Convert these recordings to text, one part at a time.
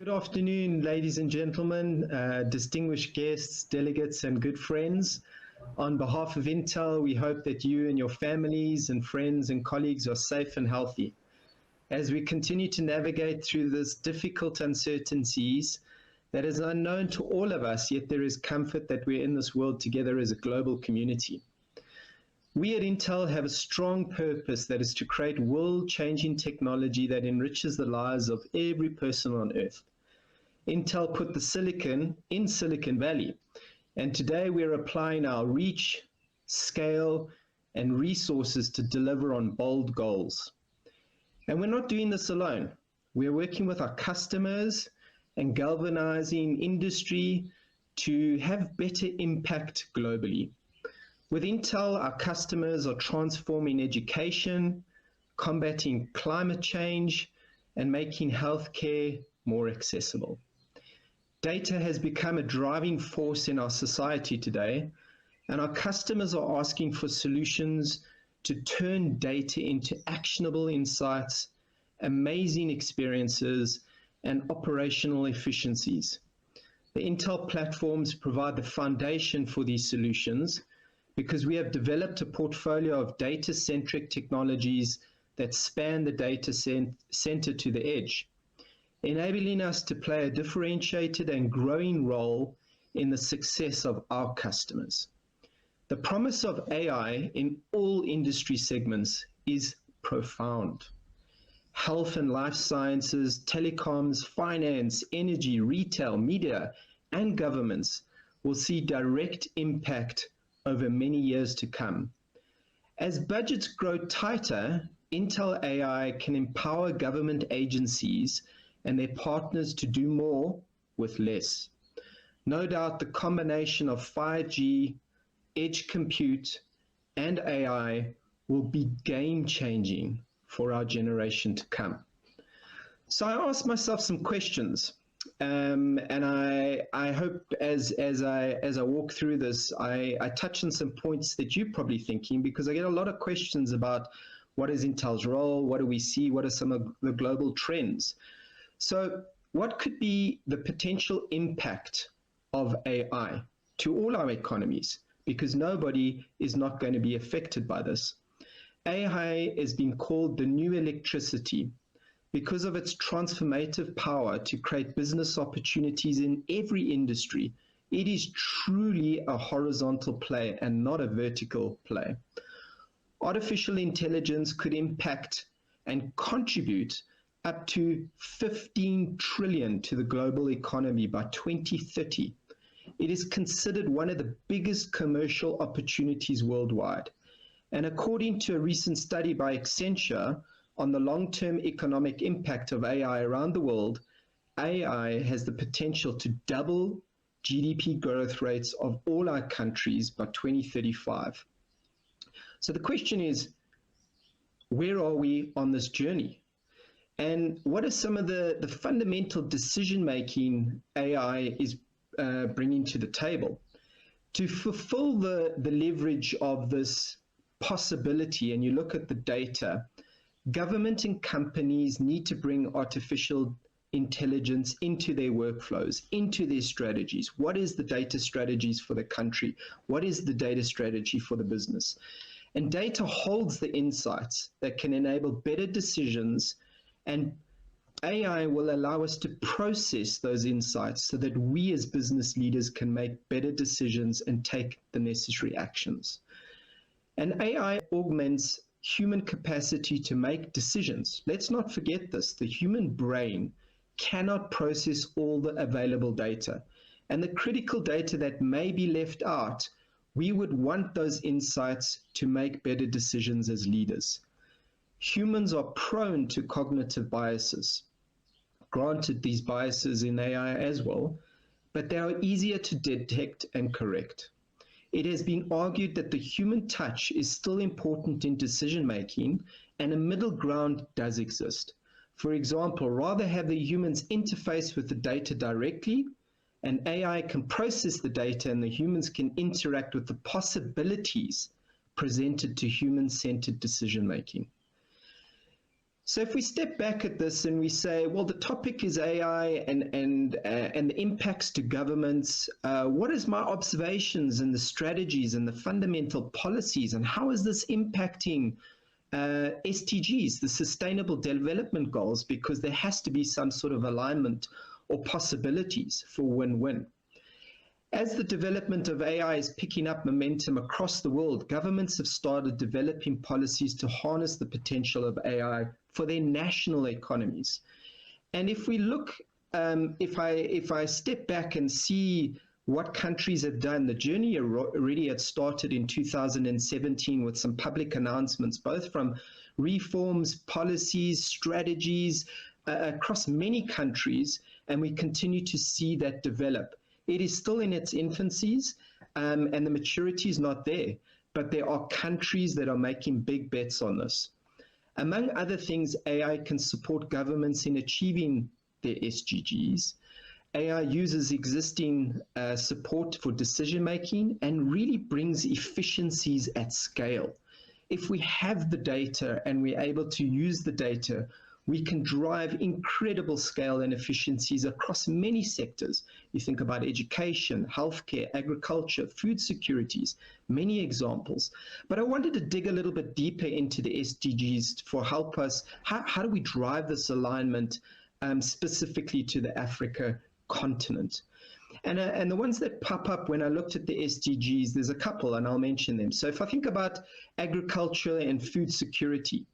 Good afternoon, ladies and gentlemen, distinguished guests, delegates, and good friends. On behalf of Intel, we hope that you and your families and friends and colleagues are safe and healthy. As we continue to navigate through this difficult uncertainties that is unknown to all of us, yet there is comfort that we're in this world together as a global community. We at Intel have a strong purpose that is to create world-changing technology that enriches the lives of every person on Earth. Intel put the silicon in Silicon Valley, and today we're applying our reach, scale, and resources to deliver on bold goals. And we're not doing this alone. We're working with our customers and galvanizing industry to have better impact globally. With Intel, our customers are transforming education, combating climate change, and making healthcare more accessible. Data has become a driving force in our society today, and our customers are asking for solutions to turn data into actionable insights, amazing experiences, and operational efficiencies. The Intel platforms provide the foundation for these solutions because we have developed a portfolio of data-centric technologies that span the data center to the edge, enabling us to play a differentiated and growing role in the success of our customers. The promise of AI in all industry segments is profound. Health and life sciences, telecoms, finance, energy, retail, media, and governments will see direct impact over many years to come. As budgets grow tighter, Intel AI can empower government agencies and their partners to do more with less. No doubt the combination of 5G, edge compute, and AI will be game-changing for our generation to come. So I asked myself some questions, and I hope as I walk through this, I touch on some points that you're probably thinking, because I get a lot of questions about what is Intel's role, what do we see, what are some of the global trends. So what could be the potential impact of AI to all our economies? Because nobody is not going to be affected by this. AI is being called the new electricity because of its transformative power to create business opportunities in every industry. It is truly a horizontal play and not a vertical play. Artificial intelligence could impact and contribute up to 15 trillion to the global economy by 2030. It is considered one of the biggest commercial opportunities worldwide. And according to a recent study by Accenture on the long-term economic impact of AI around the world, AI has the potential to double GDP growth rates of all our countries by 2035. So the question is, where are we on this journey? And what are some of the fundamental decision-making AI is bringing to the table? To fulfill the leverage of this possibility, and you look at the data, government and companies need to bring artificial intelligence into their workflows, into their strategies. What is the data strategies for the country? What is the data strategy for the business? And data holds the insights that can enable better decisions, and AI will allow us to process those insights so that we as business leaders can make better decisions and take the necessary actions. And AI augments human capacity to make decisions. Let's not forget this. The human brain cannot process all the available data. And the critical data that may be left out, we would want those insights to make better decisions as leaders. Humans are prone to cognitive biases. Granted, these biases in AI as well, but they are easier to detect and correct. It has been argued that the human touch is still important in decision-making, and a middle ground does exist. For example, rather have the humans interface with the data directly, and AI can process the data and the humans can interact with the possibilities presented to human-centered decision-making. So if we step back at this and we say, well, the topic is AI and the impacts to governments, what is my observations and the strategies and the fundamental policies, and how is this impacting SDGs, the Sustainable Development Goals, because there has to be some sort of alignment or possibilities for win-win. As the development of AI is picking up momentum across the world, governments have started developing policies to harness the potential of AI for their national economies. And if we look, if I step back and see what countries have done, the journey already had started in 2017 with some public announcements, both from reforms, policies, strategies across many countries, and we continue to see that develop. It is still in its infancies, and the maturity is not there, but there are countries that are making big bets on this. Among other things, AI can support governments in achieving their SDGs. AI uses existing support for decision-making and really brings efficiencies at scale. If we have the data and we're able to use the data, we can drive incredible scale and efficiencies across many sectors. You think about education, healthcare, agriculture, food securities, many examples. But I wanted to dig a little bit deeper into the SDGs for help us. How do we drive this alignment specifically to the Africa continent? And the ones that pop up when I looked at the SDGs, there's a couple, and I'll mention them. So if I think about agriculture and food security,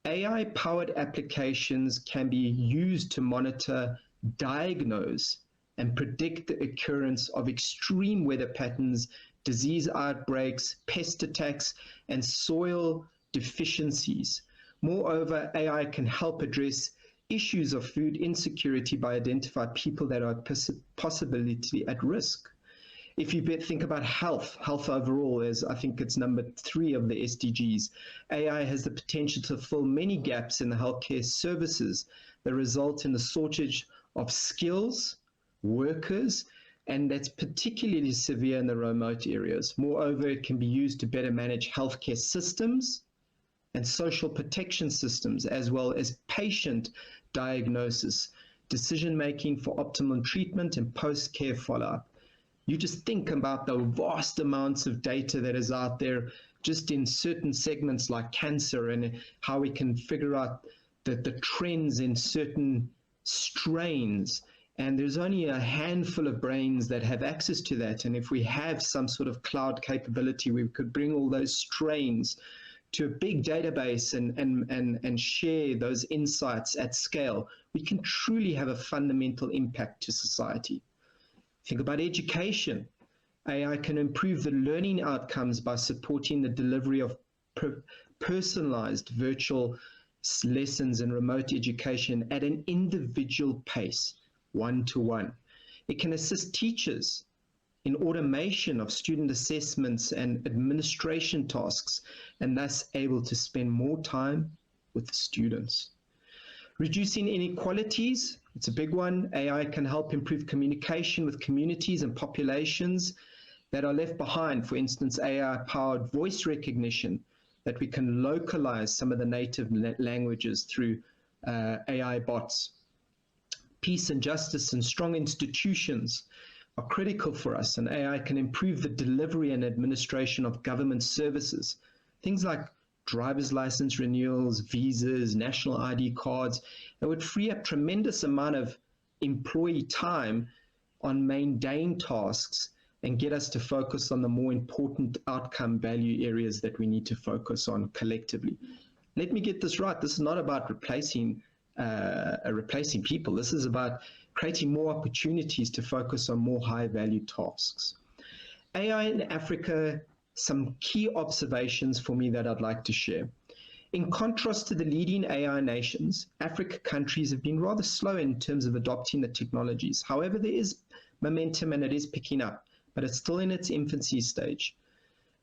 AI-powered applications can be used to monitor, diagnose, and predict the occurrence of extreme weather patterns, disease outbreaks, pest attacks, and soil deficiencies. Moreover, AI can help address issues of food insecurity by identifying people that are possibly at risk. If you think about health overall, as I think it's number 3 of the SDGs, AI has the potential to fill many gaps in the healthcare services that result in the shortage of skills, workers, and that's particularly severe in the remote areas. Moreover, it can be used to better manage healthcare systems and social protection systems, as well as patient diagnosis, decision-making for optimal treatment and post-care follow-up. You just think about the vast amounts of data that is out there just in certain segments like cancer, and how we can figure out the trends in certain strains. And there's only a handful of brains that have access to that. And if we have some sort of cloud capability, we could bring all those strains to a big database and share those insights at scale. We can truly have a fundamental impact to society. Think about education. AI can improve the learning outcomes by supporting the delivery of personalized virtual lessons and remote education at an individual pace, one-to-one. It can assist teachers in automation of student assessments and administration tasks, and thus able to spend more time with the students. Reducing inequalities, it's a big one. AI can help improve communication with communities and populations that are left behind. For instance, AI-powered voice recognition, that we can localize some of the native languages through AI bots. Peace and justice and strong institutions are critical for us, and AI can improve the delivery and administration of government services. Things like driver's license renewals, visas, national ID cards, that would free up tremendous amount of employee time on mundane tasks and get us to focus on the more important outcome value areas that we need to focus on collectively. Let me get this right. This is not about replacing people. This is about creating more opportunities to focus on more high value tasks. AI in Africa, some key observations for me that I'd like to share. In contrast to the leading AI nations, African countries have been rather slow in terms of adopting the technologies. However, there is momentum and it is picking up, but it's still in its infancy stage.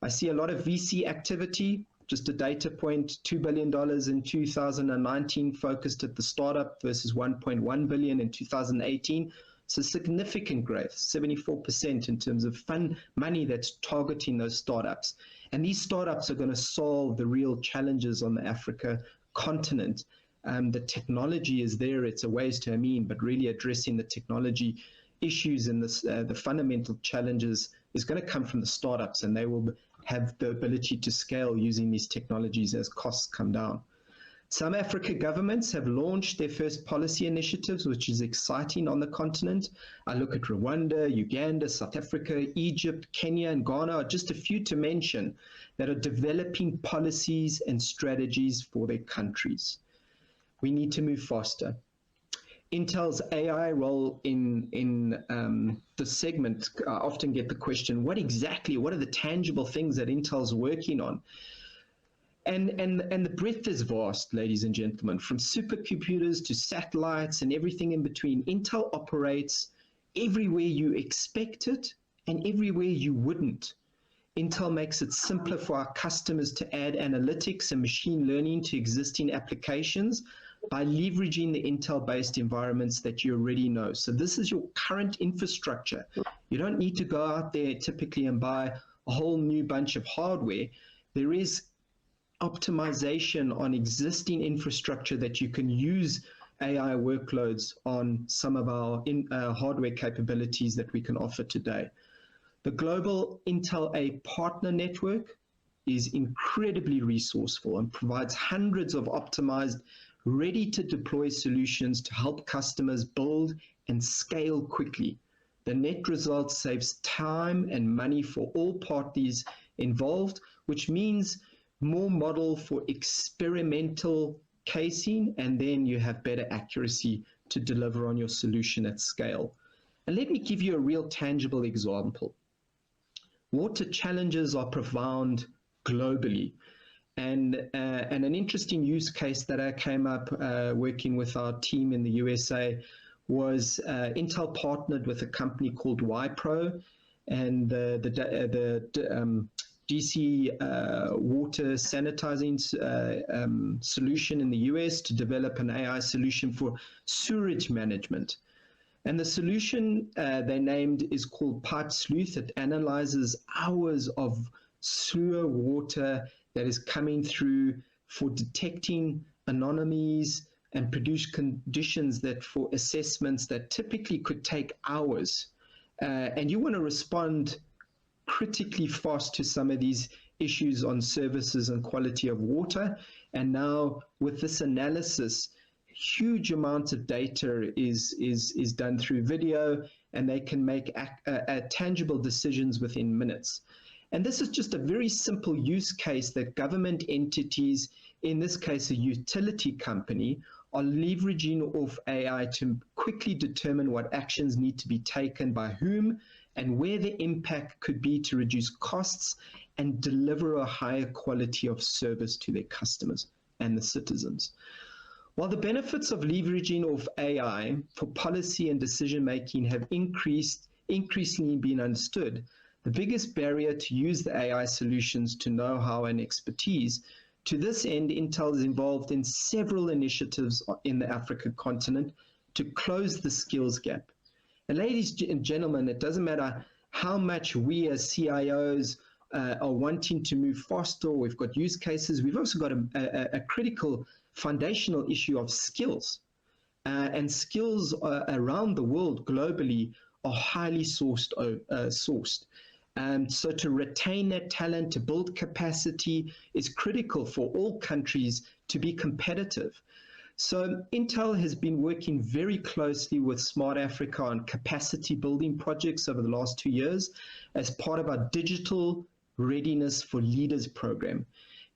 I see a lot of VC activity. Just a data point, $2 billion in 2019 focused at the startup versus $1.1 billion in 2018. So significant growth, 74% in terms of fund money that's targeting those startups. And these startups are going to solve the real challenges on the Africa continent The technology is there, it's a ways to a mean, but really addressing the technology issues and the fundamental challenges is going to come from the startups, and they will have the ability to scale using these technologies as costs come down. Some African governments have launched their first policy initiatives, which is exciting on the continent. I look at Rwanda, Uganda, South Africa, Egypt, Kenya, and Ghana are just a few to mention that are developing policies and strategies for their countries. We need to move faster. Intel's AI role in the segment, I often get the question, what are the tangible things that Intel's working on? And the breadth is vast, ladies and gentlemen, from supercomputers to satellites and everything in between. Intel operates everywhere you expect it and everywhere you wouldn't. Intel makes it simpler for our customers to add analytics and machine learning to existing applications by leveraging the Intel-based environments that you already know. So this is your current infrastructure. You don't need to go out there typically and buy a whole new bunch of hardware. There is optimization on existing infrastructure that you can use AI workloads on some of our hardware capabilities that we can offer today. The global Intel A partner network is incredibly resourceful and provides hundreds of optimized, ready-to-deploy solutions to help customers build and scale quickly. The net result saves time and money for all parties involved, which means more model for experimental casing, and then you have better accuracy to deliver on your solution at scale. And let me give you a real tangible example. Water challenges are profound globally. And an interesting use case that I came up working with our team in the USA was Intel partnered with a company called Wipro, and the DC water sanitizing solution in the US to develop an AI solution for sewerage management. And the solution they named is called Pipe Sleuth. It analyzes hours of sewer water that is coming through for detecting anomalies and produce conditions that for assessments that typically could take hours. And you want to respond critically fast to some of these issues on services and quality of water. And now with this analysis, huge amounts of data is done through video, and they can make tangible decisions within minutes. And this is just a very simple use case that government entities, in this case a utility company, are leveraging off AI to quickly determine what actions need to be taken by whom and where the impact could be to reduce costs and deliver a higher quality of service to their customers and the citizens. While the benefits of leveraging of AI for policy and decision making have increasingly been understood, the biggest barrier to use the AI solutions to know-how and expertise. To this end, Intel is involved in several initiatives in the African continent to close the skills gap. And ladies and gentlemen, it doesn't matter how much we as CIOs are wanting to move faster, or we've got use cases, we've also got a critical foundational issue of skills. And skills around the world globally are highly sourced. So to retain that talent, to build capacity is critical for all countries to be competitive. So Intel has been working very closely with Smart Africa on capacity building projects over the last 2 years as part of our Digital Readiness for Leaders program.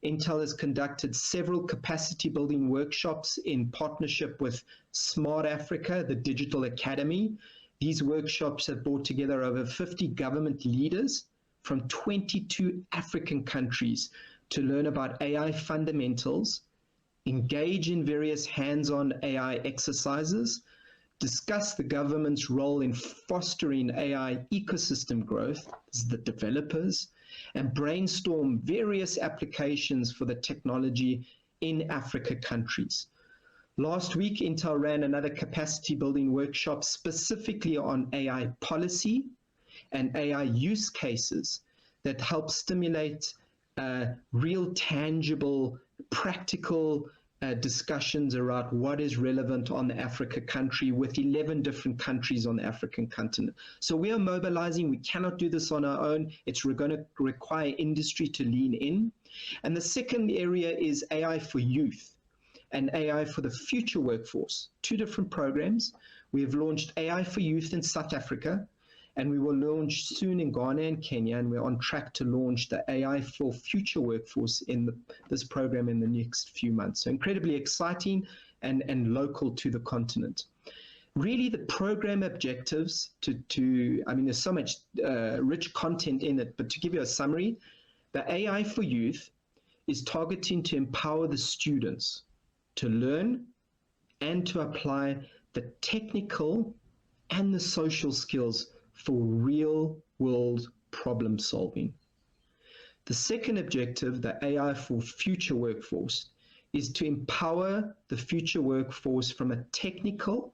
Intel has conducted several capacity building workshops in partnership with Smart Africa, the Digital Academy. These workshops have brought together over 50 government leaders from 22 African countries to learn about AI fundamentals, engage in various hands-on AI exercises, discuss the government's role in fostering AI ecosystem growth, the developers, and brainstorm various applications for the technology in Africa countries. Last week, Intel ran another capacity building workshop specifically on AI policy and AI use cases that help stimulate real, tangible, practical discussions around what is relevant on the Africa country with 11 different countries on the African continent. So we are mobilizing. We cannot do this on our own. It's going to require industry to lean in. And the second area is AI for youth and AI for the future workforce. Two different programs. We have launched AI for youth in South Africa, and we will launch soon in Ghana and Kenya, and we're on track to launch the AI for future workforce in this program in the next few months. So incredibly exciting and local to the continent. Really, the program objectives I mean, there's so much rich content in it, but to give you a summary, the AI for youth is targeting to empower the students to learn and to apply the technical and the social skills for real world problem solving. The second objective, the AI for future workforce, is to empower the future workforce from a technical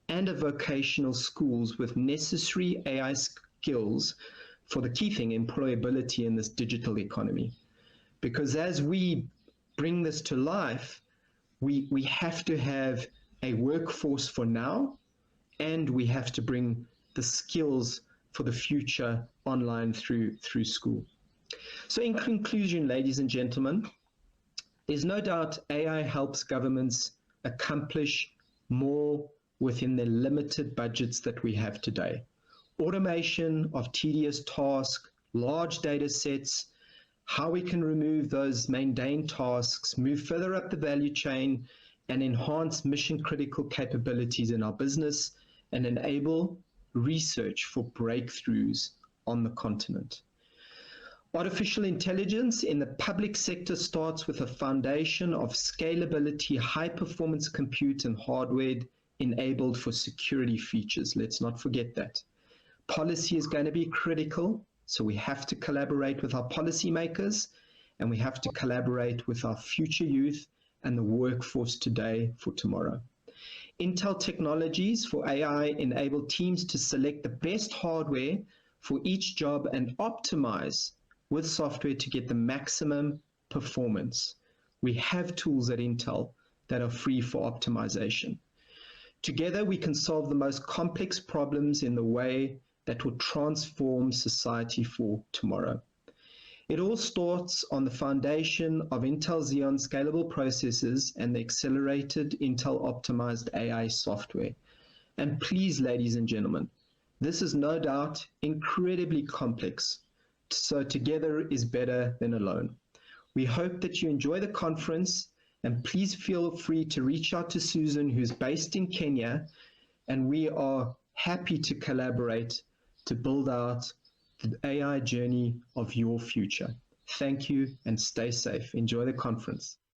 and a vocational schools with necessary AI skills for the key thing, employability in this digital economy. Because as we bring this to life, we have to have a workforce for now, and we have to bring the skills for the future online through school. So in conclusion, ladies and gentlemen, there's no doubt AI helps governments accomplish more within the limited budgets that we have today. Automation of tedious tasks, large data sets, how we can remove those mundane tasks, move further up the value chain, and enhance mission-critical capabilities in our business and enable research for breakthroughs on the continent. Artificial intelligence in the public sector starts with a foundation of scalability, high-performance compute and hardware enabled for security features. Let's not forget that. Policy is going to be critical, so we have to collaborate with our policymakers, and we have to collaborate with our future youth and the workforce today for tomorrow. Intel technologies for AI enable teams to select the best hardware for each job and optimize with software to get the maximum performance. We have tools at Intel that are free for optimization. Together, we can solve the most complex problems in the way that will transform society for tomorrow. It all starts on the foundation of Intel Xeon scalable processors and the accelerated Intel optimized AI software. And please, ladies and gentlemen, this is no doubt incredibly complex. So together is better than alone. We hope that you enjoy the conference, and please feel free to reach out to Susan, who's based in Kenya, and we are happy to collaborate to build out the AI journey of your future. Thank you and stay safe. Enjoy the conference.